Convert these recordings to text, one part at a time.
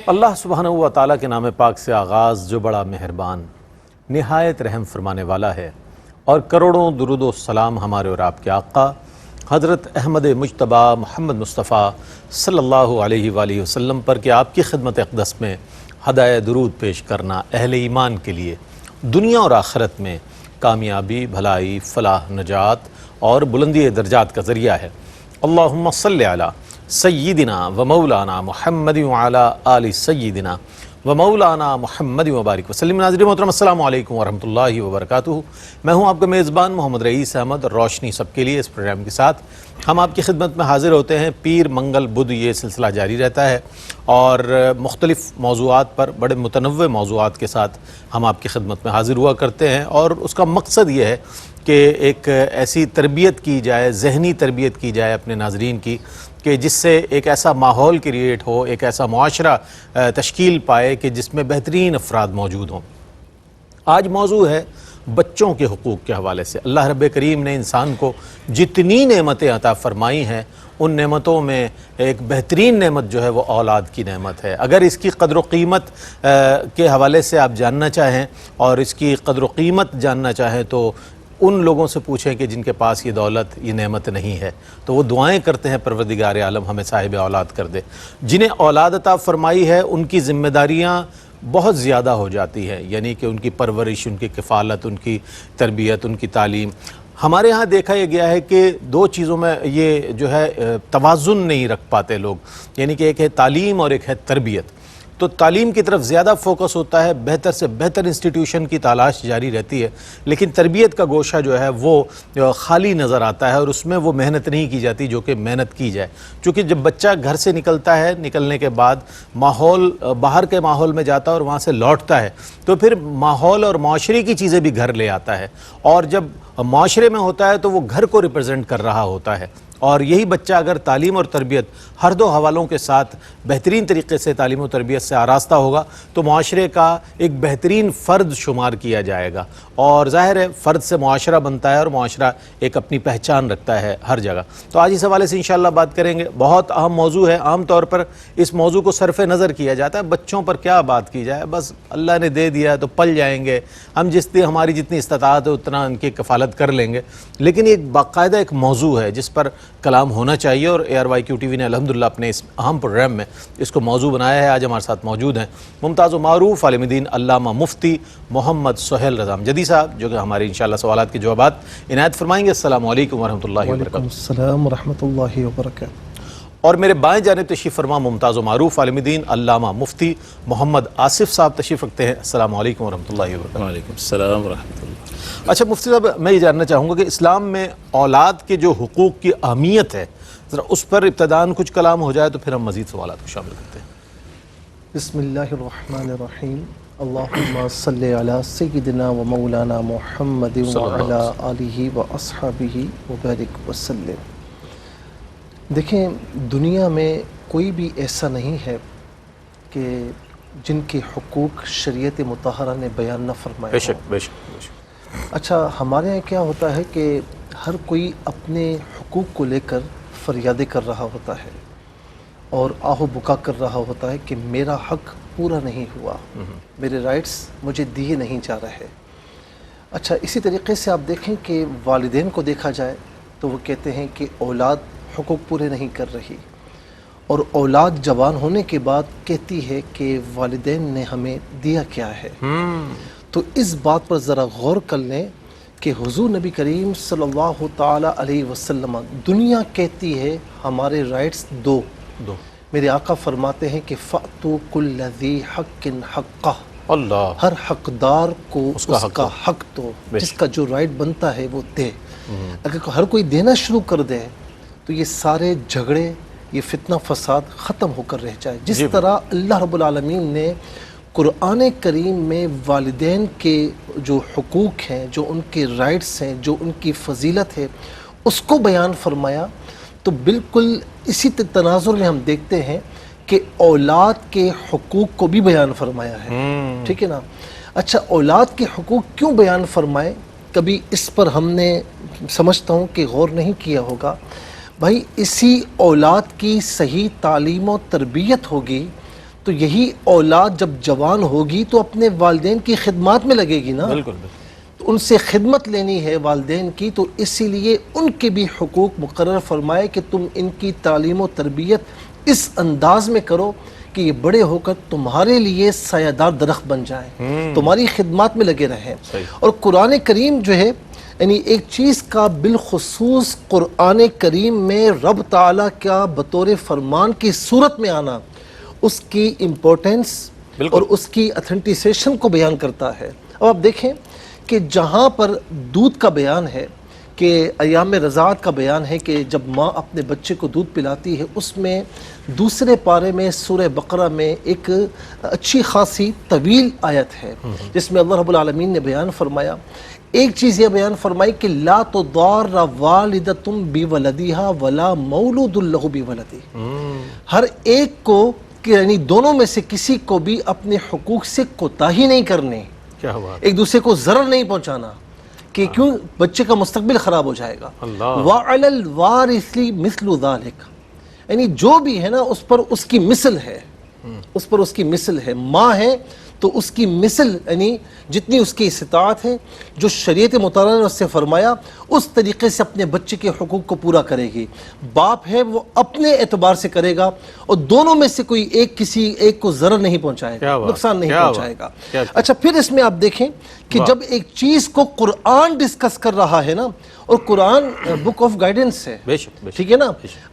اللہ سبحانہ و تعالیٰ کے نام پاک سے آغاز جو بڑا مہربان نہایت رحم فرمانے والا ہے، اور کروڑوں درود و سلام ہمارے اور آپ کے آقا حضرت احمد مجتبی محمد مصطفیٰ صلی اللہ علیہ وآلہ وسلم پر کہ آپ کی خدمت اقدس میں ہدایہ درود پیش کرنا اہل ایمان کے لیے دنیا اور آخرت میں کامیابی، بھلائی، فلاح، نجات اور بلندی درجات کا ذریعہ ہے۔ اللہم صلی علی سیدنا و مولانا محمد وعلی آل سیدنا و مولانا محمد وبارک وسلم۔ ناظرین محترم، السلام علیکم ورحمۃ اللہ وبرکاتہ۔ میں ہوں آپ کا میزبان محمد رئیس احمد، روشنی سب کے لیے اس پروگرام کے ساتھ ہم آپ کی خدمت میں حاضر ہوتے ہیں۔ پیر، منگل، بدھ یہ سلسلہ جاری رہتا ہے اور مختلف موضوعات پر، بڑے متنوع موضوعات کے ساتھ ہم آپ کی خدمت میں حاضر ہوا کرتے ہیں، اور اس کا مقصد یہ ہے کہ ایک ایسی تربیت کی جائے، ذہنی تربیت کی جائے اپنے ناظرین کی، کہ جس سے ایک ایسا ماحول کریٹ ہو، ایک ایسا معاشرہ تشکیل پائے کہ جس میں بہترین افراد موجود ہوں۔ آج موضوع ہے بچوں کے حقوق کے حوالے سے۔ اللہ رب کریم نے انسان کو جتنی نعمتیں عطا فرمائی ہیں، ان نعمتوں میں ایک بہترین نعمت جو ہے وہ اولاد کی نعمت ہے۔ اگر اس کی قدر و قیمت کے حوالے سے آپ جاننا چاہیں اور اس کی قدر و قیمت جاننا چاہیں تو ان لوگوں سے پوچھیں کہ جن کے پاس یہ دولت، یہ نعمت نہیں ہے، تو وہ دعائیں کرتے ہیں پروردگار عالم ہمیں صاحب اولاد کر دے۔ جنہیں اولاد عطا فرمائی ہے ان کی ذمہ داریاں بہت زیادہ ہو جاتی ہیں، یعنی کہ ان کی پرورش، ان کی کفالت، ان کی تربیت، ان کی تعلیم۔ ہمارے ہاں دیکھا یہ گیا ہے کہ دو چیزوں میں یہ جو ہے توازن نہیں رکھ پاتے لوگ، یعنی کہ ایک ہے تعلیم اور ایک ہے تربیت۔ تو تعلیم کی طرف زیادہ فوکس ہوتا ہے، بہتر سے بہتر انسٹیٹیوشن کی تلاش جاری رہتی ہے، لیکن تربیت کا گوشہ جو ہے وہ خالی نظر آتا ہے، اور اس میں وہ محنت نہیں کی جاتی جو کہ محنت کی جائے۔ چونکہ جب بچہ گھر سے نکلتا ہے، نکلنے کے بعد ماحول، باہر کے ماحول میں جاتا ہے اور وہاں سے لوٹتا ہے، تو پھر ماحول اور معاشرے کی چیزیں بھی گھر لے آتا ہے، اور جب معاشرے میں ہوتا ہے تو وہ گھر کو ریپرزینٹ کر رہا ہوتا ہے۔ اور یہی بچہ اگر تعلیم اور تربیت ہر دو حوالوں کے ساتھ بہترین طریقے سے تعلیم و تربیت سے آراستہ ہوگا تو معاشرے کا ایک بہترین فرد شمار کیا جائے گا، اور ظاہر ہے فرد سے معاشرہ بنتا ہے، اور معاشرہ ایک اپنی پہچان رکھتا ہے ہر جگہ۔ تو آج اس حوالے سے انشاءاللہ بات کریں گے۔ بہت اہم موضوع ہے، عام طور پر اس موضوع کو صرف نظر کیا جاتا ہے، بچوں پر کیا بات کی جائے، بس اللہ نے دے دیا تو پل جائیں گے ہم، ہماری جتنی استطاعت ہے اتنا ان کی کفالت کر لیں گے، لیکن یہ باقاعدہ ایک موضوع ہے جس پر کلام ہونا چاہیے، اور ARYQ TV نے الحمدللہ اپنے اس اہم پروگرام میں اس کو موضوع بنایا ہے۔ آج ہمارے ساتھ موجود ہیں ممتاز و معروف عالم دین علامہ مفتی محمد سہیل رضا امجدی صاحب، جو کہ ہمارے انشاءاللہ سوالات کے جوابات عنایت فرمائیں گے۔ السلام علیکم ورحمۃ اللہ وبرکاتہ۔ وعلیکم السلام ورحمۃ اللہ وبرکاتہ۔ اور میرے بائیں جانب تشریف فرما ممتاز و معروف عالم دین علامہ مفتی محمد آصف صاحب تشریف رکھتے ہیں۔ السلام علیکم ورحمۃ اللہ وبرکاتہ۔ وعلیکم السلام ورحمۃ اللہ۔ اچھا مفتی صاحب، میں یہ جاننا چاہوں گا کہ اسلام میں اولاد کے جو حقوق کی اہمیت ہے، ذرا اس پر ابتداً کچھ کلام ہو جائے تو پھر ہم مزید سوالات کو شامل کرتے ہیں۔ بسم اللہ الرحمن الرحیم۔ اللہم صلی علی سیدنا و مولانا محمد وعلی آلہ و اصحابہ وبارک وسلم۔ دیکھیں، دنیا میں کوئی بھی ایسا نہیں ہے کہ جن کے حقوق شریعت مطہرہ نے بیان نہ فرمایا بے ہو۔ شک بے شک بے شک۔ اچھا، ہمارے یہاں کیا ہوتا ہے کہ ہر کوئی اپنے حقوق کو لے کر فریادیں کر رہا ہوتا ہے اور آہ و بکا کر رہا ہوتا ہے کہ میرا حق پورا نہیں ہوا، میرے رائٹس مجھے دیے نہیں جا رہے۔ اچھا، اسی طریقے سے آپ دیکھیں کہ والدین کو دیکھا جائے تو وہ کہتے ہیں کہ اولاد حقوق پورے نہیں کر رہی، اور اولاد جوان ہونے کے بعد کہتی ہے کہ والدین نے ہمیں دیا کیا ہے۔ تو اس بات پر ذرا غور کر لیں کہ حضور نبی کریم صلی اللہ تعالی علیہ وسلم، دنیا کہتی ہے ہمارے رائٹس دو، میرے آقا فرماتے ہیں کہ فَأْتُوا كُلَّ ذِي حَقٍّ حَقَّهُ، اللہ، ہر حقدار کو اس کا کا حق دو، جس کا جو رائٹ بنتا ہے وہ دے۔ اگر ہر کوئی دینا شروع کر دے تو یہ سارے جھگڑے، یہ فتنہ فساد ختم ہو کر رہ جائے۔ جس طرح اللہ رب العالمین نے قرآن کریم میں والدین کے جو حقوق ہیں، جو ان کے رائٹس ہیں، جو ان کی فضیلت ہے، اس کو بیان فرمایا، تو بالکل اسی تناظر میں ہم دیکھتے ہیں کہ اولاد کے حقوق کو بھی بیان فرمایا ہے۔ ٹھیک ہے نا؟ اچھا، اولاد کے حقوق کیوں بیان فرمائے؟ کبھی اس پر ہم نے سمجھتا ہوں کہ غور نہیں کیا ہوگا۔ بھائی، اسی اولاد کی صحیح تعلیم و تربیت ہوگی تو یہی اولاد جب جوان ہوگی تو اپنے والدین کی خدمات میں لگے گی نا، بالکل بالکل تو ان سے خدمت لینی ہے والدین کی، تو اسی لیے ان کے بھی حقوق مقرر فرمائے کہ تم ان کی تعلیم و تربیت اس انداز میں کرو کہ یہ بڑے ہو کر تمہارے لیے سایہ دار درخت بن جائیں، تمہاری خدمات میں لگے رہیں۔ اور قرآن کریم جو ہے، یعنی ایک چیز کا بالخصوص قرآن کریم میں رب تعالیٰ کا بطور فرمان کی صورت میں آنا اس کی امپورٹنس اور اس کی اتھنٹیسیشن کو بیان کرتا ہے۔ اب آپ دیکھیں کہ جہاں پر دودھ کا بیان ہے، کہ ایام رضاعت کا بیان ہے کہ جب ماں اپنے بچے کو دودھ پلاتی ہے، اس میں دوسرے پارے میں سورہ بقرہ میں ایک اچھی خاصی طویل آیت ہے جس میں اللہ رب العالمین نے بیان فرمایا، ایک چیز یہ بیان فرمائی کہ لا تضار والدۃ بولدہا ولا مولود لہ بولدہ، ہر ایک کو یعنی دونوں میں سے کسی کو بھی اپنے حقوق سے کوتاہی نہیں کرنی، کیا ہوا، ایک دوسرے کو ضرر نہیں پہنچانا، کہ کیوں بچے کا مستقبل خراب ہو جائے گا۔ وَعَلَى الْوَارِثِ مِثْلُ ذَلِكَ، یعنی جو بھی ہے نا اس پر اس کی مثل ہے، اس پر اس کی مثل ہے، ماں ہے تو اس کی مثل یعنی جتنی اس کی استطاعت ہے، جو شریعت مطالعہ نے اس سے فرمایا اس طریقے سے اپنے بچے کے حقوق کو پورا کرے گی۔ باپ ہے وہ اپنے اعتبار سے کرے گا اور دونوں میں سے کوئی ایک کسی ایک کو ضرر نہیں پہنچائے گا، نقصان نہیں پہنچائے گا۔ اچھا پھر اس میں آپ دیکھیں کہ جب ایک چیز کو قرآن ڈسکس کر رہا ہے نا، اور قرآن بک آف گائیڈنس ہے، ٹھیک ہے نا،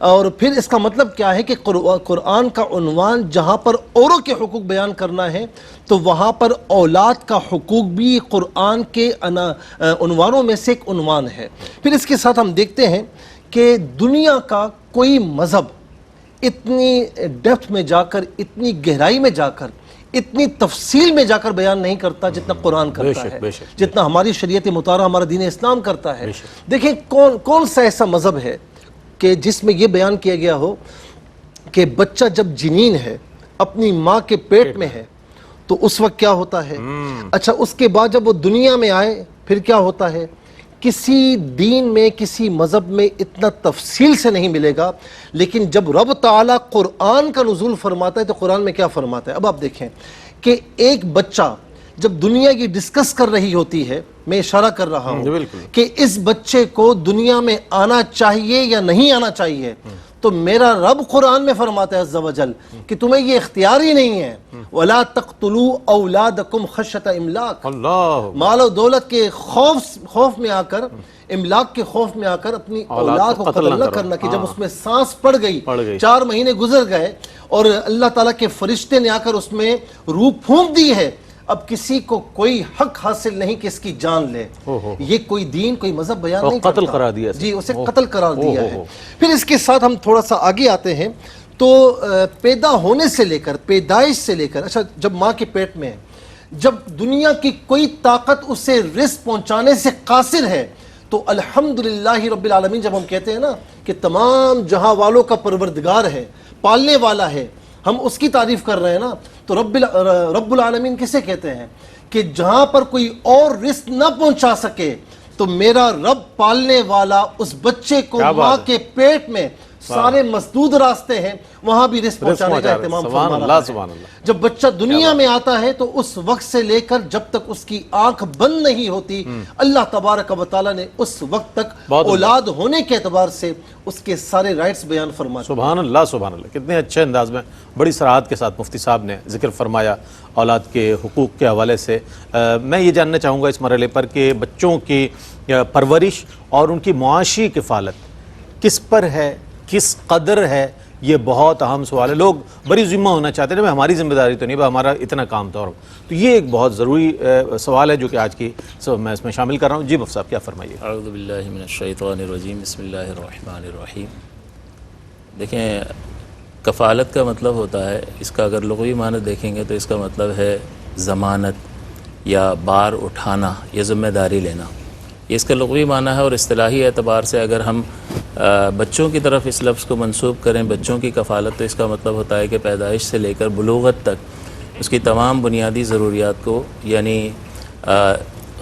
اور پھر اس کا مطلب کیا ہے کہ قرآن کا عنوان جہاں پر اوروں کے حقوق بیان کرنا ہے تو وہاں پر اولاد کا حقوق بھی قرآن کے عنوانوں میں سے ایک عنوان ہے۔ پھر اس کے ساتھ ہم دیکھتے ہیں کہ دنیا کا کوئی مذہب اتنی ڈیپتھ میں جا کر، اتنی گہرائی میں جا کر، اتنی تفصیل میں جا کر بیان نہیں کرتا جتنا قرآن کرتا ہے، جتنا ہماری شریعت مطالعہ، ہمارا دین اسلام کرتا ہے۔ دیکھیں کون سا ایسا مذہب ہے کہ جس میں یہ بیان کیا گیا ہو کہ بچہ جب جنین ہے، اپنی ماں کے پیٹ میں ہے، تو اس وقت کیا ہوتا ہے، اچھا اس کے بعد جب وہ دنیا میں آئے پھر کیا ہوتا ہے، کسی دین میں کسی مذہب میں اتنا تفصیل سے نہیں ملے گا، لیکن جب رب تعالیٰ قرآن کا نزول فرماتا ہے تو قرآن میں کیا فرماتا ہے۔ اب آپ دیکھیں کہ ایک بچہ جب دنیا کی ڈسکس کر رہی ہوتی ہے، میں اشارہ کر رہا ہوں کہ اس بچے کو دنیا میں آنا چاہیے یا نہیں آنا چاہیے، تو میرا رب قرآن میں فرماتا ہے عز و جل کہ تمہیں یہ اختیار ہی نہیں ہے، وَلَا تَقْتُلُوا أَوْلَادَكُمْ خَشْيَةَ إِمْلَاقٍ، مال و دولت کے خوف میں آ کر، املاک کے خوف میں آ کر اپنی اولاد کو قتل نہ کرنا، کہ جب اس میں سانس پڑ گئی، 4 مہینے گزر گئے اور اللہ تعالیٰ کے فرشتے نے آ کر اس میں روح پھونک دی ہے، اب کسی کو کوئی حق حاصل نہیں کہ اس کی جان لے، یہ کوئی دین کوئی مذہب بیان نہیں کرتا، قتل قرار دیا، جی اسے قتل قرار دیا ہے۔ پھر اس کے ساتھ ہم تھوڑا سا آگے آتے ہیں تو پیدا ہونے سے لے کر، پیدائش سے لے کر، اچھا جب ماں کے پیٹ میں ہے، جب دنیا کی کوئی طاقت اسے رزق پہنچانے سے قاصر ہے تو الحمدللہ رب العالمین جب ہم کہتے ہیں نا کہ تمام جہاں والوں کا پروردگار ہے، پالنے والا ہے، ہم اس کی تعریف کر رہے ہیں نا، تو رب العالمین کسے کہتے ہیں کہ جہاں پر کوئی اور رزق نہ پہنچا سکے تو میرا رب پالنے والا اس بچے کو ماں کے پیٹ میں، سارے مسدود راستے ہیں وہاں بھی رزق پہنچانے کا اہتمام فرما رہا ہے۔ جب بچہ دنیا میں آتا ہے تو اس وقت سے لے کر جب تک اس کی آنکھ بند نہیں ہوتی، اللہ تبارک و تعالیٰ نے اس وقت تک اولاد ہونے کے اعتبار سے اس کے سارے رائٹس بیان فرمائے۔ سبحان اللہ سبحان اللہ، کتنے اچھے انداز میں بڑی صراحت کے ساتھ مفتی صاحب نے ذکر فرمایا اولاد کے حقوق کے حوالے سے۔ میں یہ جاننا چاہوں گا اس مرحلے پر کہ بچوں کی پرورش اور ان کی معاشی کفالت کس پر ہے، کس قدر ہے، یہ بہت اہم سوال ہے۔ لوگ بڑی ذمہ ہونا چاہتے ہیں، ہماری ذمہ داری تو نہیں، ہمارا اتنا کام تو یہ ایک بہت ضروری سوال ہے جو کہ آج کی میں اس میں شامل کر رہا ہوں۔ جی مفتی صاحب کیا فرمائیے۔ اعوذ باللہ من الشیطان الرجیم، بسم اللہ الرحمن الرحیم۔ دیکھیں کفالت کا مطلب ہوتا ہے، اس کا اگر لغوی معنی دیکھیں گے تو اس کا مطلب ہے ضمانت یا بار اٹھانا یا ذمہ داری لینا، یہ اس کا لغوی معنی ہے۔ اور اصطلاحی اعتبار سے اگر ہم بچوں کی طرف اس لفظ کو منسوب کریں، بچوں کی کفالت، تو اس کا مطلب ہوتا ہے کہ پیدائش سے لے کر بلوغت تک اس کی تمام بنیادی ضروریات کو، یعنی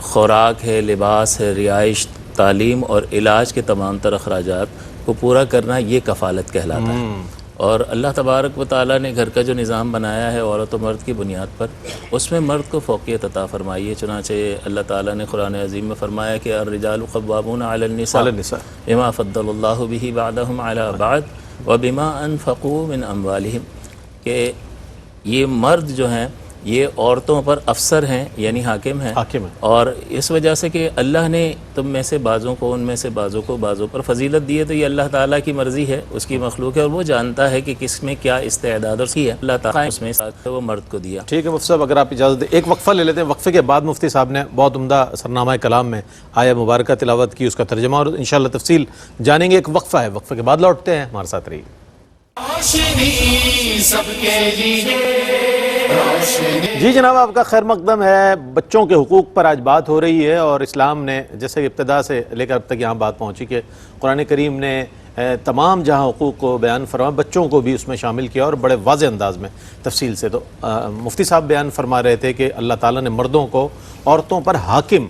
خوراک ہے، لباس ہے، رہائش، تعلیم اور علاج کے تمام تر اخراجات کو پورا کرنا، یہ کفالت کہلاتا ہے۔ اور اللہ تبارک و تعالیٰ نے گھر کا جو نظام بنایا ہے عورت و مرد کی بنیاد پر، اس میں مرد کو فوقیت عطا فرمائی ہے۔ چنانچہ اللہ تعالیٰ نے قرآن عظیم میں فرمایا کہ الرجال قوامون علی النساء بما فضل اللہ بہ بعضهم علی بعض وبما انفقوا من اموالہم، کہ یہ مرد جو ہیں یہ عورتوں پر افسر ہیں، یعنی حاکم ہیں، اور اس وجہ سے کہ اللہ نے تم میں سے بعضوں کو، ان میں سے بعضوں کو بعضوں پر فضیلت دی ہے، تو یہ اللہ تعالیٰ کی مرضی ہے، اس کی مخلوق ہے، اور وہ جانتا ہے کہ کس میں کیا استعداد اور کی ہے، اللہ تعالیٰ اس میں وہ مرد کو دیا۔ ٹھیک ہے مفتی صاحب، اگر آپ اجازت دیں ایک وقفہ لے لیتے ہیں، وقفے کے بعد مفتی صاحب نے بہت عمدہ سرنامہ کلام میں آیہ مبارکہ تلاوت کی، اس کا ترجمہ اور انشاءاللہ تفصیل جانیں گے۔ ایک وقفہ ہے، وقفے کے بعد لوٹتے ہیں، ہمارے ساتھ رہیے۔ جی جناب، آپ کا خیر مقدم ہے۔ بچوں کے حقوق پر آج بات ہو رہی ہے، اور اسلام نے جیسے ابتدا سے لے کر اب تک یہاں بات پہنچی کہ قرآن کریم نے تمام جہاں حقوق کو بیان فرما، بچوں کو بھی اس میں شامل کیا اور بڑے واضح انداز میں تفصیل سے۔ تو مفتی صاحب بیان فرما رہے تھے کہ اللہ تعالیٰ نے مردوں کو عورتوں پر حاکم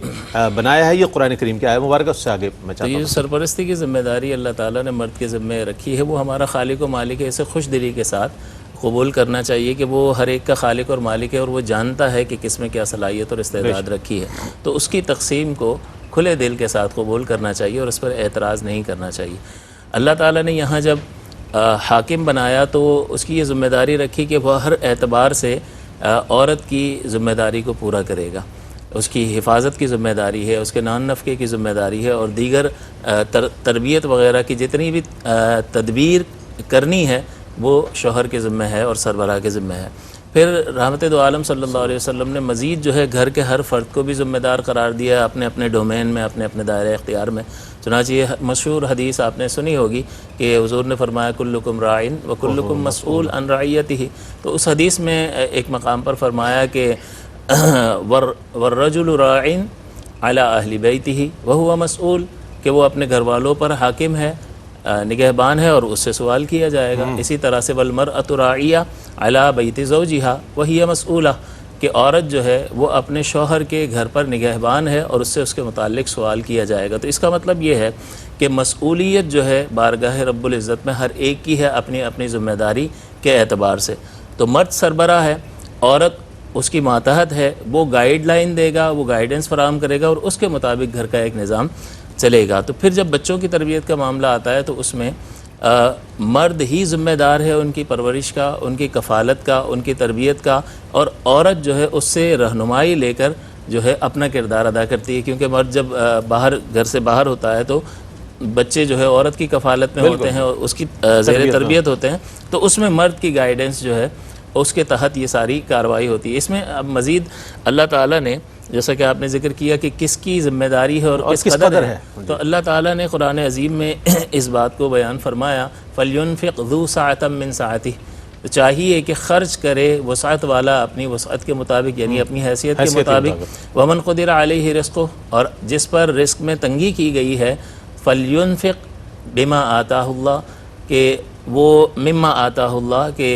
بنایا ہے، یہ قرآن کریم کی آیت مبارکہ، اس سے آگے میں چاہتا ہوں۔ یہ سرپرستی کی ذمہ داری اللہ تعالیٰ نے مرد کے ذمہ رکھی ہے، وہ ہمارا خالق و مالک ہے، اسے خوش دلی کے ساتھ قبول کرنا چاہیے کہ وہ ہر ایک کا خالق اور مالک ہے، اور وہ جانتا ہے کہ کس میں کیا صلاحیت اور استعداد رکھی ہے، تو اس کی تقسیم کو کھلے دل کے ساتھ قبول کرنا چاہیے اور اس پر اعتراض نہیں کرنا چاہیے۔ اللہ تعالیٰ نے یہاں جب حاکم بنایا تو اس کی یہ ذمہ داری رکھی کہ وہ ہر اعتبار سے عورت کی ذمہ داری کو پورا کرے گا، اس کی حفاظت کی ذمہ داری ہے، اس کے نان نفقے کی ذمہ داری ہے، اور دیگر تربیت وغیرہ کی جتنی بھی تدبیر کرنی ہے وہ شوہر کے ذمہ ہے اور سربراہ کے ذمہ ہے۔ پھر رحمت دو عالم صلی اللہ علیہ وسلم نے مزید جو ہے گھر کے ہر فرد کو بھی ذمہ دار قرار دیا ہے، اپنے اپنے ڈومین میں، اپنے اپنے دائرہ اختیار میں۔ چنانچہ یہ مشہور حدیث آپ نے سنی ہوگی کہ حضور نے فرمایا کلکم راعٍ وکلکم مسئول عن رعیتہ، تو اس حدیث میں ایک مقام پر فرمایا کہ والرجل راعٍ علی اہل بیتہ وہو مسئول، کہ وہ اپنے گھر والوں پر حاکم ہے، نگہبان ہے، اور اس سے سوال کیا جائے گا۔ اسی طرح سے والمرأۃ راعیہ علی بیت زوجہا وہی مسئولہ، کہ عورت جو ہے وہ اپنے شوہر کے گھر پر نگہبان ہے اور اس سے اس کے متعلق سوال کیا جائے گا۔ تو اس کا مطلب یہ ہے کہ مسئولیت جو ہے بارگاہ رب العزت میں ہر ایک کی ہے اپنی اپنی ذمہ داری کے اعتبار سے۔ تو مرد سربراہ ہے، عورت اس کی ماتحت ہے، وہ گائیڈ لائن دے گا، وہ گائیڈنس فراہم کرے گا، اور اس کے مطابق گھر کا ایک نظام چلے گا۔ تو پھر جب بچوں کی تربیت کا معاملہ آتا ہے تو اس میں مرد ہی ذمہ دار ہے ان کی پرورش کا، ان کی کفالت کا، ان کی تربیت کا، اور عورت جو ہے اس سے رہنمائی لے کر جو ہے اپنا کردار ادا کرتی ہے، کیونکہ مرد جب باہر گھر سے باہر ہوتا ہے تو بچے جو ہے عورت کی کفالت میں ہوتے ہیں اور اس کی زیر تربیت ہوتے ہیں، تو اس میں مرد کی گائیڈنس جو ہے اس کے تحت یہ ساری کارروائی ہوتی ہے۔ اس میں اب مزید اللہ تعالیٰ نے جیسا کہ آپ نے ذکر کیا کہ کس کی ذمہ داری ہے اور کس قدر ہے، تو اللہ تعالیٰ نے قرآن عظیم میں اس بات کو بیان فرمایا فَلْيُنْفِقْ ذُو سَعَةٍ مِّن سَعَتِهِ، تو چاہیے کہ خرچ کرے وسعت والا اپنی وسعت کے مطابق، یعنی اپنی حیثیت کے مطابق۔ وَمَنْ قُدِرَ عَلَيْهِ رِزْقُهُ، اور جس پر رزق میں تنگی کی گئی ہے فَلْيُنْفِقْ بِمَا آتَاهُ اللَّهُ، کہ وہ مما آتاہ اللہ، کہ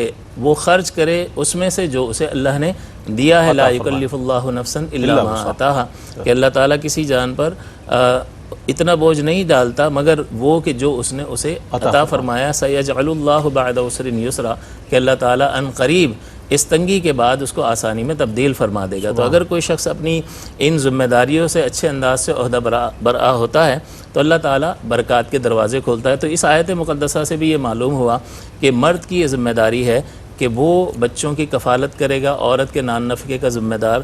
وہ خرچ کرے اس میں سے جو اسے اللہ نے دیا ہے۔ لا یکلف اللہ نفسا الا ما آتاہا، کہ اللہ تعالیٰ کسی جان پر اتنا بوجھ نہیں ڈالتا مگر وہ کہ جو اس نے اسے عطا فرمایا۔ سیجعل اللہ بعد عسر یسرا، کہ اللہ تعالیٰ ان قریب اس تنگی کے بعد اس کو آسانی میں تبدیل فرما دے گا۔ تو اگر کوئی شخص اپنی ان ذمہ داریوں سے اچھے انداز سے عہدہ برآ ہوتا ہے تو اللہ تعالیٰ برکات کے دروازے کھولتا ہے۔ تو اس آیت مقدسہ سے بھی یہ معلوم ہوا کہ مرد کی یہ ذمہ داری ہے کہ وہ بچوں کی کفالت کرے گا، عورت کے نان نفقے کا ذمہ دار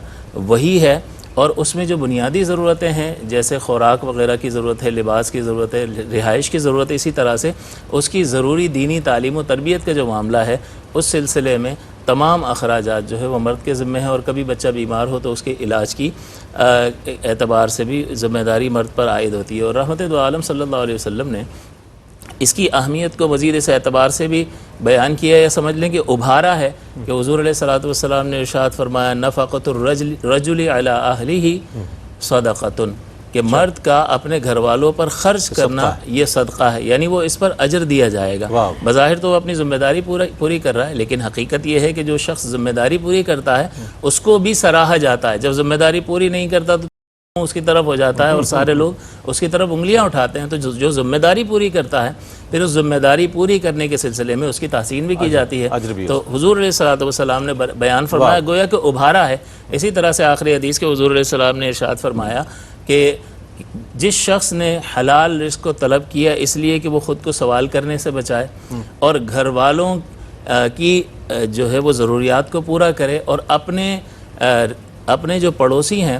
وہی ہے، اور اس میں جو بنیادی ضرورتیں ہیں جیسے خوراک وغیرہ کی ضرورت ہے، لباس کی ضرورت ہے، رہائش کی ضرورت ہے، اسی طرح سے اس کی ضروری دینی تعلیم و تربیت کا جو معاملہ ہے اس سلسلے میں تمام اخراجات جو ہے وہ مرد کے ذمہ ہے، اور کبھی بچہ بیمار ہو تو اس کے علاج کی اعتبار سے بھی ذمہ داری مرد پر عائد ہوتی ہے۔ اور رحمت دو عالم صلی اللہ علیہ وسلم نے اس کی اہمیت کو مزید اس اعتبار سے بھی بیان کیا، یا سمجھ لیں کہ ابھارا ہے کہ حضور علیہ الصلوۃ والسلام نے ارشاد فرمایا نفقۃ الرجل علی اہلہ صدقۃ، کہ مرد کا اپنے گھر والوں پر خرچ کرنا یہ صدقہ ہے، یعنی وہ اس پر اجر دیا جائے گا۔ بظاہر تو وہ اپنی ذمہ داری پوری کر رہا ہے، لیکن حقیقت یہ ہے کہ جو شخص ذمہ داری پوری کرتا ہے اس کو بھی سراہا جاتا ہے، جب ذمہ داری پوری نہیں کرتا تو اس کی طرف ہو جاتا ہے اور سارے لوگ اس کی طرف انگلیاں اٹھاتے ہیں. تو جو ذمہ داری پوری کرتا ہے پھر اس ذمہ داری پوری کرنے کے سلسلے میں اس کی تحسین بھی کی جاتی ہے. تو حضور علیہ الصلوۃ والسلام نے بیان فرمایا گویا کہ ابھارا ہے. اسی طرح سے آخری حدیث کے حضور علیہ السلام نے ارشاد فرمایا کہ جس شخص نے حلال رزق کو طلب کیا اس لیے کہ وہ خود کو سوال کرنے سے بچائے اور گھر والوں کی جو ہے وہ ضروریات کو پورا کرے اور اپنے جو پڑوسی ہیں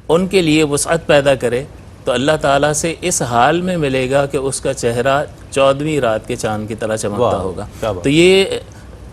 ان کے لیے وسعت پیدا کرے تو اللہ تعالیٰ سے اس حال میں ملے گا کہ اس کا چہرہ 14ویں رات کے چاند کی طرح چمکتا ہوگا. تو یہ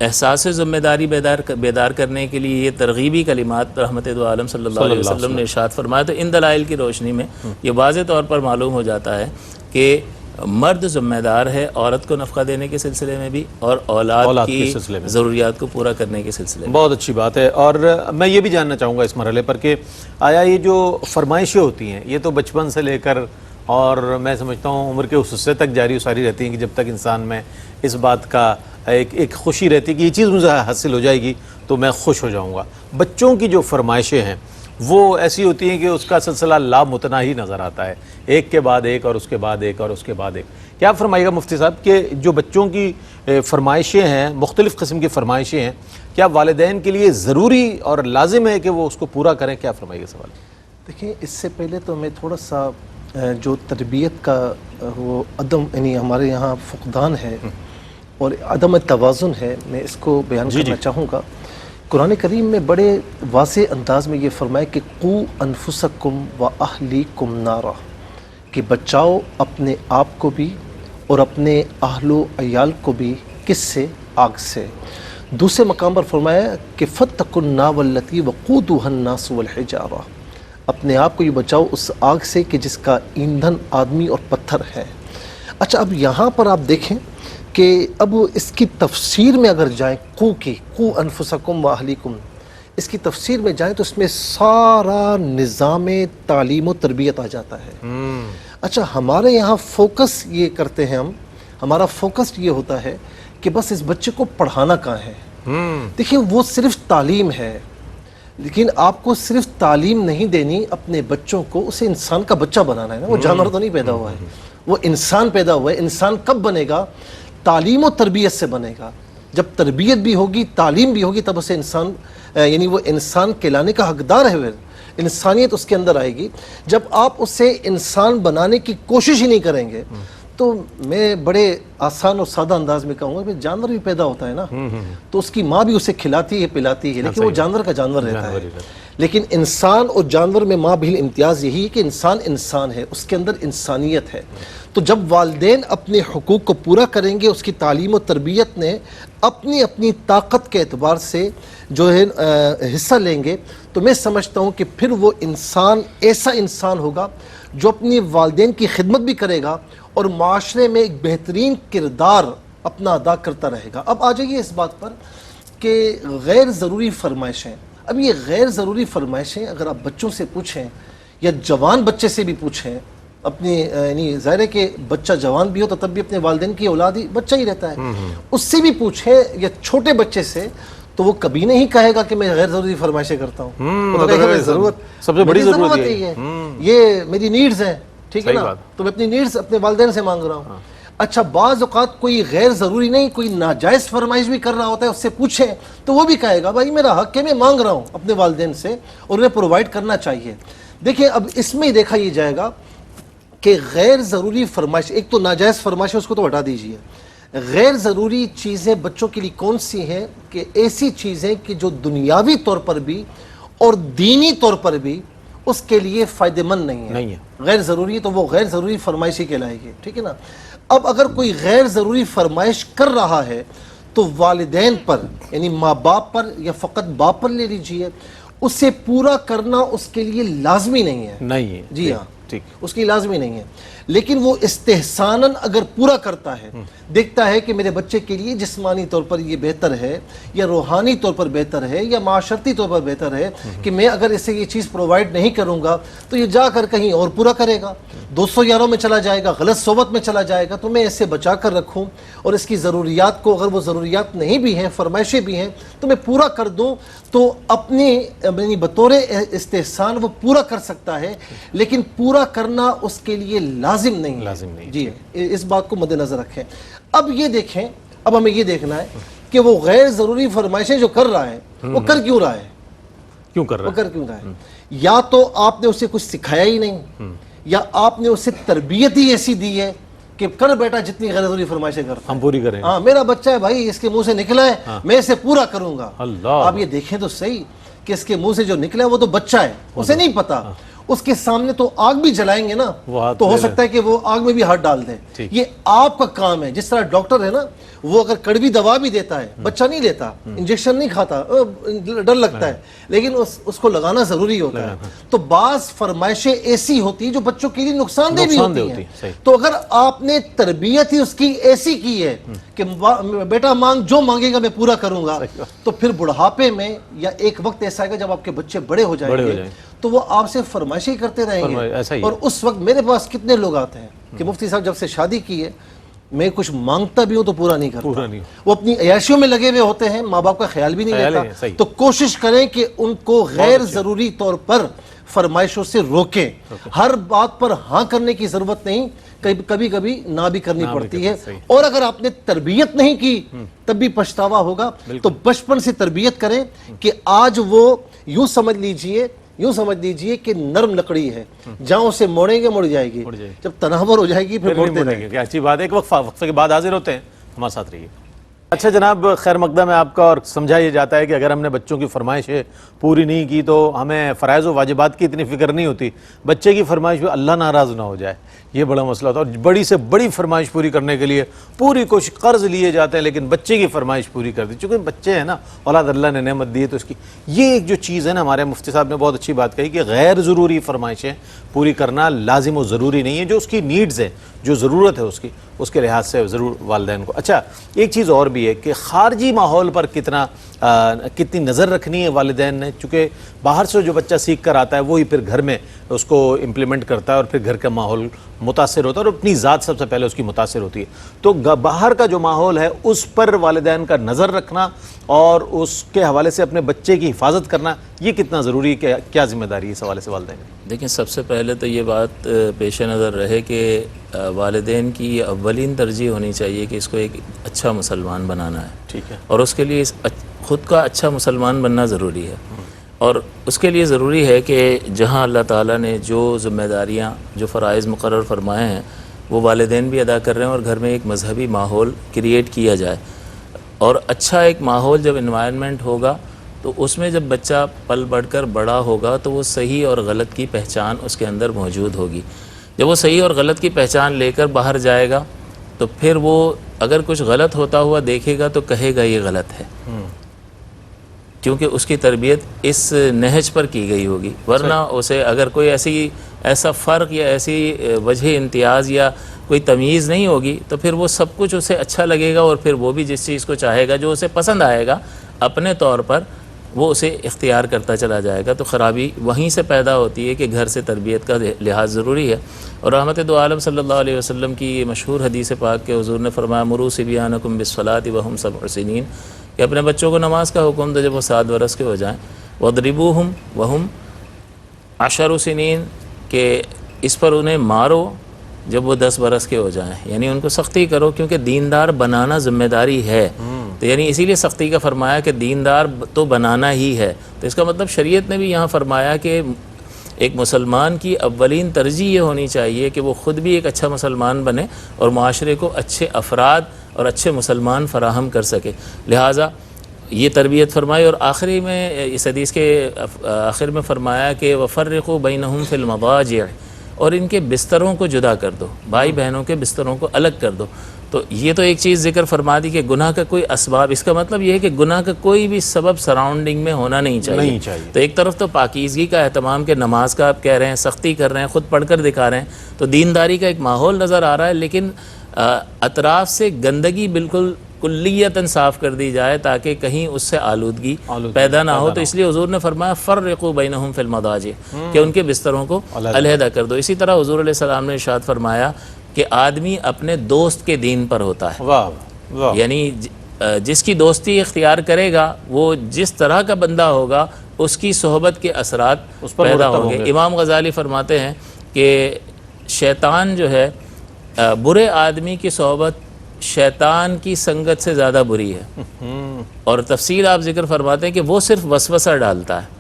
احساس ذمہ داری بیدار کرنے کے لیے یہ ترغیبی کلمات رحمت دو عالم صلی اللہ علیہ وسلم نے ارشاد فرمایا. تو ان دلائل کی روشنی میں یہ واضح طور پر معلوم ہو جاتا ہے کہ مرد ذمہ دار ہے عورت کو نفقہ دینے کے سلسلے میں بھی اور اولاد کی ضروریات کو پورا کرنے کے سلسلے میں. بہت اچھی بات ہے. اور میں یہ بھی جاننا چاہوں گا اس مرحلے پر کہ آیا یہ جو فرمائشیں ہوتی ہیں یہ تو بچپن سے لے کر اور میں سمجھتا ہوں عمر کے اس حصے تک جاری و ساری رہتی ہیں کہ جب تک انسان میں اس بات کا ایک خوشی رہتی ہے کہ یہ چیز مجھے حاصل ہو جائے گی تو میں خوش ہو جاؤں گا. بچوں کی جو فرمائشیں ہیں وہ ایسی ہوتی ہیں کہ اس کا سلسلہ لامتناہی نظر آتا ہے, ایک کے بعد ایک اور اس کے بعد ایک اور اس کے بعد ایک. کیا فرمائے گا مفتی صاحب کہ جو بچوں کی فرمائشیں ہیں, مختلف قسم کی فرمائشیں ہیں, کیا والدین کے لیے ضروری اور لازم ہے کہ وہ اس کو پورا کریں؟ کیا فرمائے گا سوال؟ دیکھیں, اس سے پہلے تو میں تھوڑا سا جو تربیت کا وہ عدم یعنی ہمارے یہاں فقدان ہے اور عدم توازن ہے, میں اس کو بیان کرنا چاہوں گا. قرآن کریم میں بڑے واضح انداز میں یہ فرمائے کہ قو انفسکم و اہلیکم نارا, کہ بچاؤ اپنے آپ کو بھی اور اپنے اہل و عیال کو بھی کس سے؟ آگ سے. دوسرے مقام پر فرمایا کہ فاتقوا النار التی وقودها الناس والحجارہ, اپنے آپ کو یہ بچاؤ اس آگ سے کہ جس کا ایندھن آدمی اور پتھر ہے. اچھا, اب یہاں پر آپ دیکھیں کہ اب اس کی تفسیر میں اگر جائیں, قو انفسکم و اہلیکم, اس کی تفسیر میں جائیں تو اس میں سارا نظام تعلیم و تربیت آ جاتا ہے. اچھا, ہمارے یہاں فوکس یہ کرتے ہیں ہمارا فوکس یہ ہوتا ہے کہ بس اس بچے کو پڑھانا کہاں ہے. دیکھیں, وہ صرف تعلیم ہے, لیکن آپ کو صرف تعلیم نہیں دینی, اپنے بچوں کو اسے انسان کا بچہ بنانا ہے نا. وہ جانور تو نہیں پیدا ہوا ہے, وہ انسان پیدا ہوا ہے. انسان کب بنے گا؟ تعلیم و تربیت سے بنے گا. جب تربیت بھی ہوگی, تعلیم بھی ہوگی, تب اسے انسان یعنی وہ انسان کہلانے کا حقدار ہے, انسانیت اس کے اندر آئے گی. جب آپ اسے انسان بنانے کی کوشش ہی نہیں کریں گے تو میں بڑے آسان اور سادہ انداز میں کہوں گا کہ جانور بھی پیدا ہوتا ہے نا, تو اس کی ماں بھی اسے کھلاتی ہے پلاتی ہے, لیکن وہ جانور کا جانور رہتا ہے. لیکن انسان اور جانور میں ماں بھی امتیاز یہی ہے کہ انسان انسان ہے, اس کے اندر انسانیت ہے. تو جب والدین اپنے حقوق کو پورا کریں گے, اس کی تعلیم و تربیت نے اپنی اپنی طاقت کے اعتبار سے جو ہے حصہ لیں گے, تو میں سمجھتا ہوں کہ پھر وہ انسان ایسا انسان ہوگا جو اپنی والدین کی خدمت بھی کرے گا اور معاشرے میں ایک بہترین کردار اپنا ادا کرتا رہے گا. اب آ جائیے اس بات پر کہ غیر ضروری فرمائشیں. اب یہ غیر ضروری فرمائشیں اگر آپ بچوں سے پوچھیں یا جوان بچے سے بھی پوچھیں, اپنی یعنی ظاہر ہے کہ بچہ جوان بھی ہو تو تب بھی اپنے والدین کی اولاد ہی بچہ ہی رہتا ہے, اس سے بھی پوچھیں یا چھوٹے بچے سے, تو وہ کبھی نہیں کہے گا کہ میں غیر ضروری فرمائشیں کرتا ہوں. وہ کہے گا ضرورت سب سے بڑی ضرورت ہے, یہ میری نیڈز ہیں, ٹھیک ہے نا, تو میں اپنی نیڈز اپنے والدین سے مانگ رہا ہوں. اچھا, بعض اوقات کوئی غیر ضروری نہیں, کوئی ناجائز فرمائش بھی کر رہا ہوتا ہے, اس سے پوچھیں تو وہ بھی کہے گا بھائی میرا حق ہے, میں مانگ رہا ہوں اپنے والدین سے اور انہیں پرووائڈ کرنا چاہیے. دیکھیں, اب اس میں دیکھا یہ جائے گا کہ غیر ضروری فرمائش, ایک تو ناجائز فرمائش ہے اس کو تو ہٹا دیجئے. غیر ضروری چیزیں بچوں کے لیے کون سی ہیں؟ کہ ایسی چیزیں کہ جو دنیاوی طور پر بھی اور دینی طور پر بھی اس کے لیے فائدہ مند نہیں ہے. غیر ضروری ہے تو وہ غیر ضروری فرمائش ہی کہلائے گی, ٹھیک ہے نا. اب اگر کوئی غیر ضروری فرمائش کر رہا ہے تو والدین پر یعنی ماں باپ پر یا فقط باپ پر لے لیجئے, اسے پورا کرنا اس کے لیے لازمی نہیں ہے. نہیں ہے, جی ہاں, اس کی لازمی نہیں ہے. لیکن وہ استحساناً اگر پورا کرتا ہے، دیکھتا ہے کہ میرے بچے کے لیے جسمانی طور پر یہ بہتر ہے یا روحانی طور پر بہتر ہے یا معاشرتی طور پر بہتر ہے کہ میں اگر اسے یہ چیز پرووائڈ نہیں کروں گا تو یہ جا کر کہیں اور پورا کرے گا، دوستوں یاروں میں چلا جائے گا، غلط صحبت میں چلا جائے گا، تو میں اسے بچا کر رکھوں اور اس کی ضروریات کو، اگر وہ ضروریات نہیں بھی ہیں، فرمائشیں بھی ہیں، تو میں پورا کر دوں، تو اپنی بطور استحسان وہ پورا کر سکتا ہے، لیکن پورا کرنا اس کے لیے لازم نہیں، جی اس بات کو مد نظر رکھیں۔ اب یہ دیکھیں، اب ہمیں یہ دیکھنا ہے کہ وہ غیر ضروری فرمائشیں جو کر رہا ہے وہ کر کیوں رہا ہے، کیوں کر رہا ہے؟ یا تو آپ نے اسے کچھ سکھایا ہی نہیں، یا آپ نے اسے تربیت ہی ایسی دی ہے کہ کر بیٹا جتنی غیر ضروری فرمائشیں کرتا ہم پوری کریں، ہاں میرا بچہ ہے بھائی، اس کے منہ سے نکلا ہے میں اسے پورا کروں گا۔ اللہ، آپ یہ دیکھیں تو صحیح کہ اس کے منہ سے جو نکلا ہے وہ تو بچہ ہے، اسے نہیں پتا، اس کے سامنے تو آگ بھی جلائیں گے نا تو ہو سکتا ہے کہ وہ آگ میں بھی ہاتھ ڈال دیں۔ یہ آپ کا کام ہے، جس طرح ڈاکٹر ہے نا، وہ اگر کڑوی دوا بھی دیتا ہے، بچہ نہیں لیتا، انجیکشن نہیں کھاتا، ڈر لگتا ہے، لیکن اس کو لگانا ضروری ہوتا ہے۔ تو بعض فرمائشیں ایسی ہوتی ہیں جو بچوں کے لیے نقصان دہ بھی ہوتی ہیں، تو اگر آپ نے تربیت ہی اس کی ایسی کی ہے کہ بیٹا مانگ، جو مانگے گا میں پورا کروں گا، تو پھر بڑھاپے میں یا ایک وقت ایسا آئے گا جب آپ کے بچے بڑے ہو جائیں گے تو وہ آپ سے فرمائشیں کرتے رہیں گے۔ اور اس وقت میرے پاس کتنے لوگ آتے ہیں کہ مفتی صاحب جب سے شادی کی ہے میں کچھ مانگتا بھی ہوں تو پورا نہیں کرتا، وہ اپنی عیاشیوں میں لگے ہوئے ہوتے ہیں، ماں باپ کا خیال بھی نہیں لیتا۔ تو کوشش کریں کہ ان کو غیر ضروری طور پر فرمائشوں سے روکیں، ہر بات پر ہاں کرنے کی ضرورت نہیں، کبھی کبھی نہ بھی کرنی پڑتی ہے، اور اگر آپ نے تربیت نہیں کی تب بھی پچھتاوا ہوگا۔ تو بچپن سے تربیت کریں کہ آج وہ یوں سمجھ لیجئے کہ نرم لکڑی ہے، جہاں اسے موڑیں گے مڑ جائے گی، جب تناور ہو جائے گی پھر موڑتے رہیں گے۔ کیا اچھی بات ہے، ایک وقفے کے بعد حاضر ہوتے ہیں، ہمارے ساتھ رہیے۔ اچھا جناب، خیر مقدم ہے آپ کا، اور سمجھایا جاتا ہے کہ اگر ہم نے بچوں کی فرمائشیں پوری نہیں کی تو ہمیں فرائض و واجبات کی اتنی فکر نہیں ہوتی، بچے کی فرمائش پہ اللہ ناراض نہ ہو جائے، یہ بڑا مسئلہ ہوتا ہے، اور بڑی سے بڑی فرمائش پوری کرنے کے لیے پوری کوشش، قرض لیے جاتے ہیں لیکن بچے کی فرمائش پوری کر دی، چونکہ بچے ہیں نا، اولاد اللہ نے نعمت دی ہے، تو اس کی یہ ایک جو چیز ہے نا، ہمارے مفتی صاحب نے بہت اچھی بات کہی کہ غیر ضروری فرمائشیں پوری کرنا لازم و ضروری نہیں ہے، جو اس کی نیڈز ہیں، جو ضرورت ہے اس کے لحاظ سے ضرور والدین کو۔ اچھا ایک چیز اور بھی ہے کہ خارجی ماحول پر کتنی نظر رکھنی ہے والدین نے، چونکہ باہر سے جو بچہ سیکھ کر آتا ہے وہی پھر گھر میں اس کو امپلیمنٹ کرتا ہے، اور پھر گھر کا ماحول متاثر ہوتا ہے، اور اپنی ذات سب سے پہلے اس کی متاثر ہوتی ہے۔ تو باہر کا جو ماحول ہے اس پر والدین کا نظر رکھنا اور اس کے حوالے سے اپنے بچے کی حفاظت کرنا، یہ کتنا ضروری ہے، کیا ذمہ داری ہے اس حوالے سے والدین کی؟ دیکھیں، سب سے پہلے تو یہ بات پیش نظر رہے کہ والدین کی اولین ترجیح ہونی چاہیے کہ اس کو ایک اچھا مسلمان بنانا ہے، ٹھیک ہے، اور اس کے لیے خود کا اچھا مسلمان بننا ضروری ہے، اور اس کے لیے ضروری ہے کہ جہاں اللہ تعالیٰ نے جو ذمہ داریاں، جو فرائض مقرر فرمائے ہیں وہ والدین بھی ادا کر رہے ہیں، اور گھر میں ایک مذہبی ماحول کریٹ کیا جائے، اور اچھا ایک ماحول جب انوائرمنٹ ہوگا تو اس میں جب بچہ پل بڑھ کر بڑا ہوگا تو وہ صحیح اور غلط کی پہچان اس کے اندر موجود ہوگی۔ جب وہ صحیح اور غلط کی پہچان لے کر باہر جائے گا تو پھر وہ اگر کچھ غلط ہوتا ہوا دیکھے گا تو کہے گا یہ غلط ہے، کیونکہ اس کی تربیت اس نہج پر کی گئی ہوگی، ورنہ اسے اگر کوئی ایسا فرق یا ایسی وجہ امتیاز یا کوئی تمیز نہیں ہوگی تو پھر وہ سب کچھ اسے اچھا لگے گا، اور پھر وہ بھی جس چیز کو چاہے گا، جو اسے پسند آئے گا اپنے طور پر وہ اسے اختیار کرتا چلا جائے گا۔ تو خرابی وہیں سے پیدا ہوتی ہے کہ گھر سے تربیت کا لحاظ ضروری ہے۔ اور رحمت دو عالم صلی اللہ علیہ وسلم کی یہ مشہور حدیث پاک کہ حضور نے فرمایا مروا صبیانکم بالصلاۃ وہم 7 سنین، کہ اپنے بچوں کو نماز کا حکم دو جب وہ 7 برس کے ہو جائیں، واضربوہم وہم 10 سنین، کہ اس پر انہیں مارو جب وہ 10 برس کے ہو جائیں، یعنی ان کو سختی کرو، کیونکہ دیندار بنانا ذمہ داری ہے، تو یعنی اسی لیے سختی کا فرمایا کہ دیندار تو بنانا ہی ہے۔ تو اس کا مطلب شریعت نے بھی یہاں فرمایا کہ ایک مسلمان کی اولین ترجیح یہ ہونی چاہیے کہ وہ خود بھی ایک اچھا مسلمان بنے اور معاشرے کو اچھے افراد اور اچھے مسلمان فراہم کر سکے، لہٰذا یہ تربیت فرمائی۔ اور آخری میں اس حدیث کے آخر میں فرمایا کہ وَفَرِّقُوا بَيْنَهُمْ فِي الْمَضَاجِعِ، اور ان کے بستروں کو جدا کر دو، بھائی بہنوں کے بستروں کو الگ کر دو۔ تو یہ تو ایک چیز ذکر فرما دی کہ گناہ کا کوئی اسباب، اس کا مطلب یہ ہے کہ گناہ کا کوئی بھی سبب سراؤنڈنگ میں ہونا نہیں چاہیے۔ تو ایک طرف تو پاکیزگی کا اہتمام کہ نماز کا آپ کہہ رہے ہیں، سختی کر رہے ہیں، خود پڑھ کر دکھا رہے ہیں، تو دینداری کا ایک ماحول نظر آ رہا ہے، لیکن اطراف سے گندگی بالکل کلیتاً صاف کر دی جائے تاکہ کہیں اس سے آلودگی پیدا نہ ہو۔ تو اس لیے حضور نے فرمایا فرقوا بینہم فی المضاجع، کہ ان کے بستروں کو علیحدہ کر دو۔ اسی طرح حضور علیہ السلام نے ارشاد فرمایا کہ آدمی اپنے دوست کے دین پر ہوتا ہے، واہ واہ، یعنی جس کی دوستی اختیار کرے گا وہ جس طرح کا بندہ ہوگا اس کی صحبت کے اثرات پیدا ہوں گے۔ امام غزالی فرماتے ہیں کہ شیطان جو ہے، برے آدمی کی صحبت شیطان کی سنگت سے زیادہ بری ہے، اور تفصیل آپ ذکر فرماتے ہیں کہ وہ صرف وسوسہ ڈالتا ہے،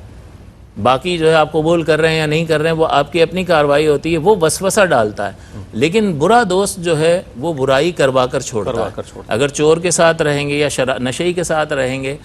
باقی جو ہے آپ قبول کر رہے ہیں یا نہیں کر رہے ہیں وہ آپ کی اپنی کارروائی ہوتی ہے، وہ وسوسہ ڈالتا ہے، لیکن برا دوست جو ہے وہ برائی کروا کر چھوڑتا ہے۔ اگر چور کے ساتھ رہیں گے یا نشئی کے ساتھ رہیں گے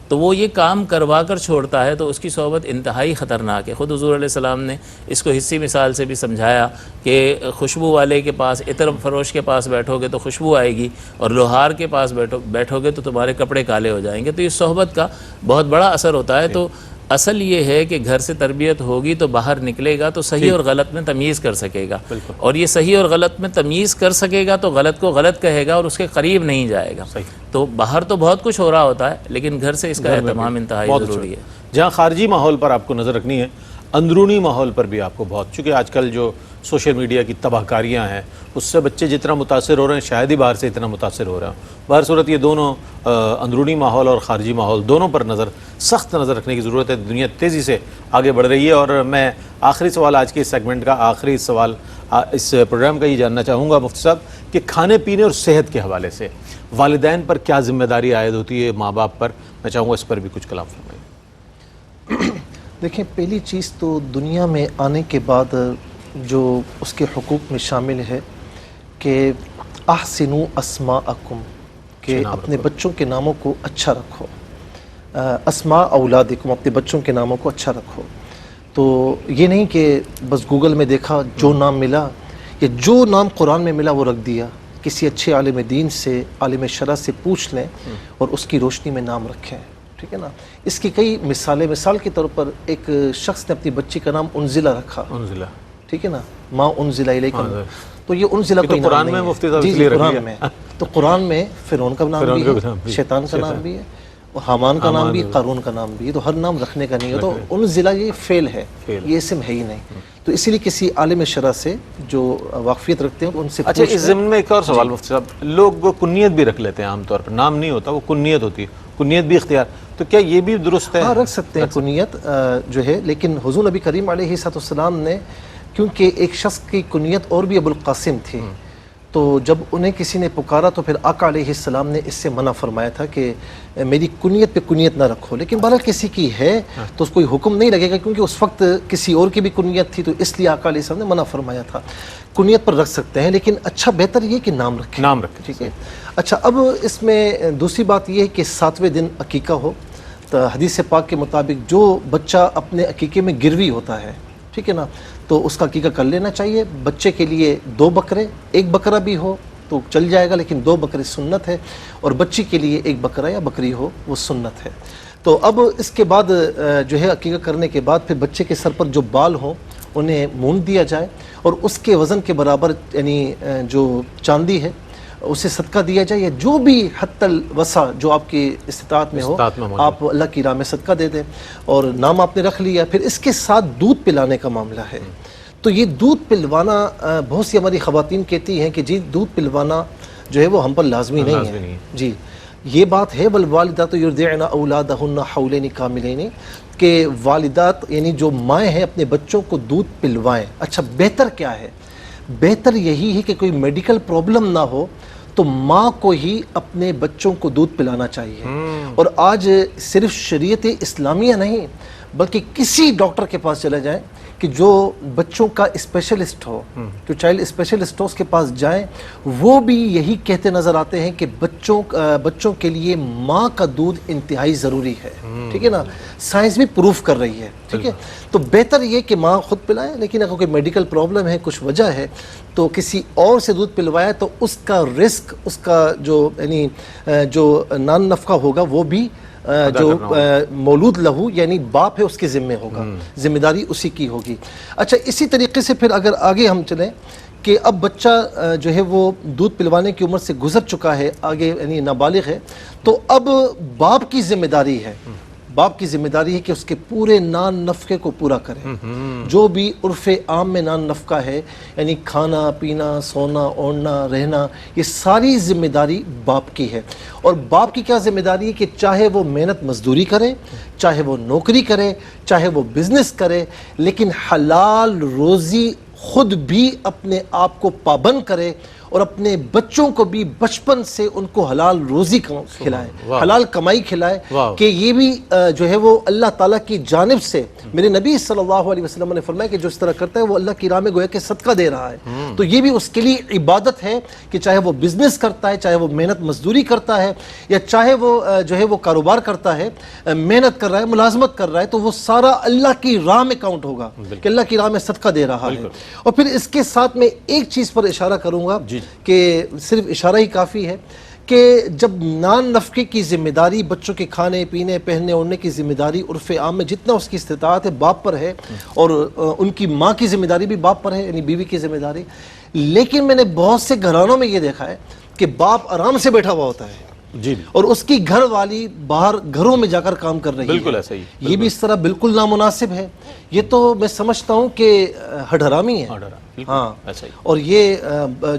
تو وہ یہ کام کروا کر چھوڑتا ہے، تو اس کی صحبت انتہائی خطرناک ہے۔ خود حضور علیہ السلام نے اس کو حسی مثال سے بھی سمجھایا کہ خوشبو والے کے پاس، عطر فروش کے پاس بیٹھو گے تو خوشبو آئے گی، اور لوہار کے پاس بیٹھو گے تو تمہارے کپڑے کالے ہو جائیں گے۔ تو یہ صحبت کا بہت بڑا اثر ہوتا ہے۔ تو اصل یہ ہے کہ گھر سے تربیت ہوگی تو باہر نکلے گا تو صحیح اور غلط میں تمیز کر سکے گا، اور یہ صحیح اور غلط میں تمیز کر سکے گا تو غلط کو غلط کہے گا اور اس کے قریب نہیں جائے گا۔ تو باہر تو بہت کچھ ہو رہا ہوتا ہے لیکن گھر سے اس کا اہتمام انتہائی ضروری ہے۔ جہاں خارجی ماحول پر آپ کو نظر رکھنی ہے، اندرونی ماحول پر بھی آپ کو بہت، چونکہ آج کل جو سوشل میڈیا کی تباہ کاریاں ہیں اس سے بچے جتنا متاثر ہو رہے ہیں شاید ہی باہر سے اتنا متاثر ہو رہے ہیں۔ بہر صورت یہ دونوں اندرونی ماحول اور خارجی ماحول دونوں پر سخت نظر رکھنے کی ضرورت ہے۔ دنیا تیزی سے آگے بڑھ رہی ہے، اور میں آخری سوال، آج کے اس سیگمنٹ کا آخری سوال اس پروگرام کا یہ جاننا چاہوں گا مفتی صاحب کہ کھانے پینے اور صحت کے حوالے سے والدین پر کیا ذمہ داری عائد ہوتی ہے، ماں باپ پر؟ میں چاہوں گا اس پر بھی کچھ کلام فرمائیں۔ دیکھیں، پہلی چیز تو دنیا میں آنے کے بعد جو اس کے حقوق میں شامل ہے کہ احسنوا اسماءکم، کہ اپنے بچوں کے ناموں کو اچھا رکھو، اسماء اولادکم، اپنے بچوں کے ناموں کو اچھا رکھو۔ تو یہ نہیں کہ بس گوگل میں دیکھا جو نام ملا یا جو نام قرآن میں ملا وہ رکھ دیا، کسی اچھے عالم دین سے، عالم شرع سے پوچھ لیں اور اس کی روشنی میں نام رکھیں، ٹھیک ہے نا۔ اس کی کئی مثالیں، مثال کے طور پر ایک شخص نے اپنی بچی کا نام انزلہ رکھا، ٹھیک ہے نا، ما انزل الیک، تو یہ انزلہ کوئی نام قرآن نہیں میں ہے، مفتی صاحب جی اس لیے قرآن رکھ میں، تو قرآن میں فرعون کا نام بھی ہے، شیطان کا نام بھی ہے، حامان کا نام بھی، قارون کا نام بھی ہے، تو ہر نام رکھنے کا نہیں ہے۔ تو انزلہ یہ فعل ہے، یہ اسم ہے ہی نہیں۔ تو اسی لیے کسی عالم شرع سے جو واقفیت رکھتے ہیں ان سے اچھا، اس ضمن میں ایک اور سوال مفتی صاحب، لوگ کنیت بھی رکھ لیتے ہیں، عام طور پر نام نہیں ہوتا، وہ کنیت ہوتی ہے، کنیت بھی اختیار، تو کیا یہ بھی درست ہے؟ ہاں، رکھ سکتے ہیں کنیت جو ہے، لیکن حضور نبی کریم علیہ السلام نے، کیونکہ ایک شخص کی کنیت اور بھی ابو القاسم تھی، تو جب انہیں کسی نے پکارا تو پھر آقا علیہ السلام نے اس سے منع فرمایا تھا کہ میری کنیت پہ کنیت نہ رکھو، لیکن بہرحال کسی کی ہے تو اس کو حکم نہیں لگے گا، کیونکہ اس وقت کسی اور کی بھی کنیت تھی، تو اس لیے آقا علیہ السلام نے منع فرمایا تھا۔ کنیت پر رکھ سکتے ہیں، لیکن اچھا بہتر یہ کہ نام رکھیں، ٹھیک ہے۔ اچھا، اب اس میں دوسری بات یہ ہے کہ 7ویں دن عقیقہ ہو، تو حدیث پاک کے مطابق جو بچہ اپنے عقیقے میں گروی ہوتا ہے، ٹھیک ہے نا، تو اس کا عقیقہ کر لینا چاہیے۔ بچے کے لیے 2 بکرے، 1 بکرا بھی ہو تو چل جائے گا، لیکن 2 بکرے سنت ہے، اور بچی کے لیے 1 بکرا یا بکری ہو وہ سنت ہے۔ تو اب اس کے بعد جو ہے عقیقہ کرنے کے بعد پھر بچے کے سر پر جو بال ہوں انہیں مونڈ دیا جائے، اور اس کے وزن کے برابر یعنی جو چاندی ہے اسے صدقہ دیا جائے، یا جو بھی حتی الوسع جو آپ کی استطاعت میں ہو آپ اللہ کی راہ میں صدقہ دے دیں، اور نام آپ نے رکھ لیا۔ پھر اس کے ساتھ دودھ پلانے کا معاملہ ہے، تو یہ دودھ پلوانا بہت سی ہماری خواتین کہتی ہیں کہ جی دودھ پلوانا جو ہے وہ ہم پر لازمی نہیں ہے، جی یہ بات ہے، والوالدات یرضعن اولادہن حولین کاملین، کہ والدات یعنی جو مائیں ہیں اپنے بچوں کو دودھ پلوائیں۔ اچھا، بہتر کیا ہے؟ بہتر یہی ہے کہ کوئی میڈیکل پرابلم نہ ہو تو ماں کو ہی اپنے بچوں کو دودھ پلانا چاہیے۔ اور آج صرف شریعت اسلامیہ نہیں بلکہ کسی ڈاکٹر کے پاس چلے جائیں، کہ جو بچوں کا اسپیشلسٹ ہو، جو چائلڈ اسپیشلسٹ ہو، اس کے پاس جائیں، وہ بھی یہی کہتے نظر آتے ہیں کہ بچوں کے لیے ماں کا دودھ انتہائی ضروری ہے، ٹھیک ہے نا، سائنس بھی پروف کر رہی ہے، ٹھیک ہے، تو بہتر یہ کہ ماں خود پلائے، لیکن اگر کوئی میڈیکل پرابلم ہے، کچھ وجہ ہے، تو کسی اور سے دودھ پلوایا تو اس کا رسک، اس کا جو یعنی جو نان نفقہ ہوگا وہ بھی جو مولود لہو یعنی باپ ہے اس کے ذمہ ہوگا، ذمہ داری اسی کی ہوگی۔ اچھا، اسی طریقے سے پھر اگر آگے ہم چلیں کہ اب بچہ جو ہے وہ دودھ پلوانے کی عمر سے گزر چکا ہے، آگے یعنی نابالغ ہے، تو اب باپ کی ذمہ داری ہے، باپ کی ذمہ داری ہے کہ اس کے پورے نان نفقے کو پورا کرے، جو بھی عرف عام میں نان نفقہ ہے، یعنی کھانا پینا، سونا اوڑھنا رہنا، یہ ساری ذمہ داری باپ کی ہے۔ اور باپ کی کیا ذمہ داری ہے کہ چاہے وہ محنت مزدوری کرے، چاہے وہ نوکری کرے، چاہے وہ بزنس کرے، لیکن حلال روزی خود بھی اپنے آپ کو پابند کرے، اور اپنے بچوں کو بھی بچپن سے ان کو حلال روزی کھلائے، حلال کمائی کھلائے، کہ یہ بھی جو ہے وہ اللہ تعالیٰ کی جانب سے، میرے نبی صلی اللہ علیہ وسلم نے فرمایا کہ جو اس طرح کرتا ہے وہ اللہ کی راہ میں گویا کہ صدقہ دے رہا ہے، تو یہ بھی اس کے لیے عبادت ہے کہ چاہے وہ بزنس کرتا ہے، چاہے وہ محنت مزدوری کرتا ہے، یا چاہے وہ جو ہے وہ کاروبار کرتا ہے، محنت کر رہا ہے، ملازمت کر رہا ہے، تو وہ سارا اللہ کی راہ میں کاؤنٹ ہوگا کہ اللہ کی راہ میں صدقہ دے رہا ہے۔ اور پھر اس کے ساتھ میں ایک چیز پر اشارہ کروں گا کہ صرف اشارہ ہی کافی ہے، کہ جب نان نفقے کی ذمہ داری، بچوں کے کھانے پینے پہننے اوڑھنے کی ذمہ داری عرف عام میں جتنا اس کی استطاعت ہے باپ پر ہے، اور ان کی ماں کی ذمہ داری بھی باپ پر ہے، یعنی بیوی کی ذمہ داری، لیکن میں نے بہت سے گھرانوں میں یہ دیکھا ہے کہ باپ آرام سے بیٹھا ہوا ہوتا ہے جی، اور اس کی گھر والی باہر گھروں میں جا کر کام کر رہی ہے، بالکل ایسا ہی، یہ بھی اس طرح بالکل نامناسب ہے، یہ تو میں سمجھتا ہوں کہ ہڈ حرامی ہے، ہاں، اور یہ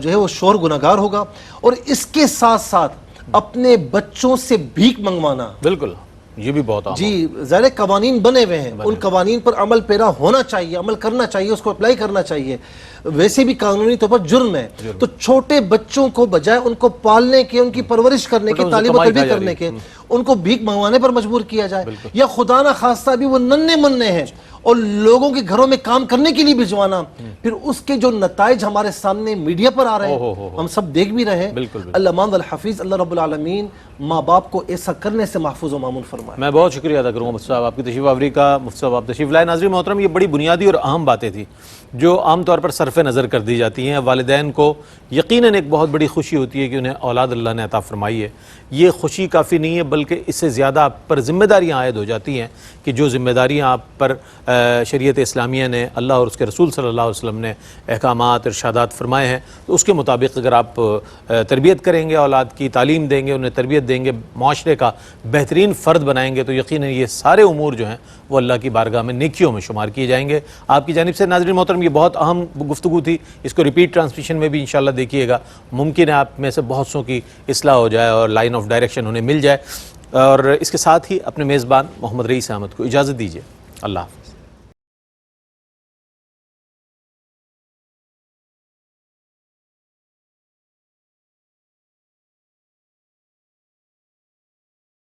جو ہے وہ شوہر گناہگار ہوگا، اور اس کے ساتھ ساتھ اپنے بچوں سے بھیک منگوانا، بالکل یہ بھی بہت عام جی ظاہر قوانین بنے ہوئے ہیں، ان قوانین پر عمل پیرا ہونا چاہیے، عمل کرنا چاہیے، اس کو اپلائی کرنا چاہیے، ویسے بھی قانونی طور پر جرم ہے، تو چھوٹے بچوں کو بجائے ان کو پالنے کے، ان کی پرورش کرنے کے، تعلیم و تربیت کرنے کے، ان کو بھیک منگوانے پر مجبور کیا جائے، یا خدا نہ خواستہ بھی وہ ننھے مننے ہیں اور لوگوں کے گھروں میں کام کرنے کے لیے بھجوانا، پھر اس کے جو نتائج ہمارے سامنے میڈیا پر آ رہے ہیں، ہم سب دیکھ بھی رہے ہیں، اللہ مان والحفیظ، اللہ رب العالمین ماں باپ کو ایسا کرنے سے محفوظ و مامون فرمائے۔ میں بہت شکریہ ادا کروں گا مفتی صاحب آپ کی تشریف آوری کا۔ مفتی صاحب آپ تشریف لائے۔ ناظرین محترم، یہ بڑی بنیادی اور اہم باتیں تھیں جو عام طور پر صرف نظر کر دی جاتی ہیں۔ والدین کو یقیناً ایک بہت بڑی خوشی ہوتی ہے کہ انہیں اولاد اللہ نے عطا فرمائی ہے، یہ خوشی کافی نہیں ہے، بلکہ اس سے زیادہ آپ پر ذمہ داریاں عائد ہو جاتی ہیں کہ جو ذمہ داریاں آپ پر شریعت اسلامیہ نے، اللہ اور اس کے رسول صلی اللہ علیہ وسلم نے احکامات ارشادات فرمائے ہیں، تو اس کے مطابق اگر آپ تربیت کریں گے، اولاد کی تعلیم دیں گے، انہیں تربیت دیں گے، معاشرے کا بہترین فرد بنائیں گے، تو یقیناً یہ سارے امور جو ہیں وہ اللہ کی بارگاہ میں نیکیوں میں شمار کیے جائیں گے۔ آپ کی جانب سے ناظرین محترم یہ بہت اہم گفتگو تھی، اس کو ریپیٹ ٹرانسمیشن میں بھی انشاءاللہ دیکھیے گا، ممکن ہے آپ میں سے بہت سوں کی اصلاح ہو جائے اور لائن آف ڈائریکشن انہیں مل جائے۔ اور اس کے ساتھ ہی اپنے میزبان محمد رئیس احمد کو اجازت دیجیے، اللہ حافظ۔